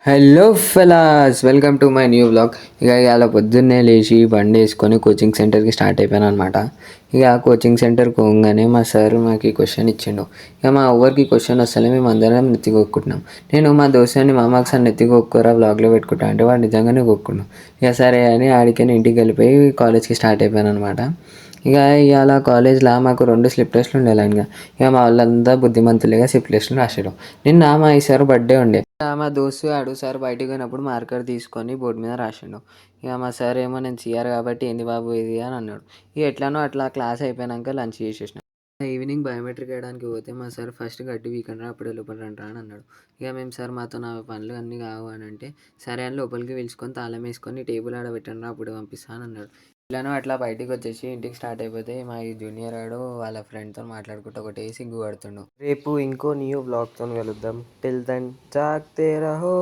Hello fellas welcome to my new blog. ఇక ఇవాళ పొద్దున్నే లేచి బండి వేసుకొని కోచింగ్ సెంటర్కి స్టార్ట్ అయిపోయాను అనమాట. ఇక కోచింగ్ సెంటర్కి పోగానే మా సార్ మాకు ఈ క్వశ్చన్ ఇచ్చిండు. ఇక మా ఎవరికి క్వశ్చన్ వస్తలే మేము అందరం నెత్తికొక్కుంటున్నాం. నేను మా దోస్తుని మా మాకు సార్ నెత్తికొక్కురా బ్లాగ్లో పెట్టుకుంటా అంటే వాడు నిజంగానే కొక్కున్నాం. ఇక సరే అని ఆడికని ఇంటికి వెళ్ళిపోయి కాలేజ్కి స్టార్ట్ అయిపోయాను అనమాట. ఇక ఇవాళ కాలేజ్లో మాకు 2 స్లిప్ టెస్ట్లు ఉండే లైన్గా. ఇక మా వాళ్ళంతా బుద్ధిమంతులుగా స్లిప్ టెస్ట్లు రాసారు. నిన్న మా ఈ సార్ బర్త్డే ఉండే. మా దోస్తు ఆడు సార్ బయటికి పోయినప్పుడు మార్కర్ తీసుకొని బోర్డు మీద రాసిండు. ఇక మా సార్ ఏమో నేను సీఆర్ కాబట్టి ఏంది బాబు ఇది అని అన్నాడు. ఇక ఎట్లానో అట్లా క్లాస్ అయిపోయాక లంచ్ చేసేసిన. ఈవినింగ్ బయోమెట్రిక్ వేయడానికి పోతే మా సార్ ఫస్ట్ గడ్డి వీకండ్రా అప్పుడే లోపల రండి అని అన్నాడు. ఇక మేము సార్ మాతో నా పనులు అన్నీ కావు అని అంటే సరే అని లోపలికి పిలుచుకొని తాళం వేసుకొని టేబుల్ ఆడ పెట్టండి అప్పుడు పంపిస్తాను అని అన్నాడు. ఇలానో అట్లా బయటికి వచ్చేసి ఇంటికి స్టార్ట్ అయిపోతే మా ఈ జూనియర్ ఆడు వాళ్ళ ఫ్రెండ్తో మాట్లాడుకుంటూ ఒకటే సిగ్గు పడుతుండు. రేపు ఇంకో న్యూ బ్లాగ్తో కలుద్దాం. టిల్ దెన్ జాగ్తే రహో.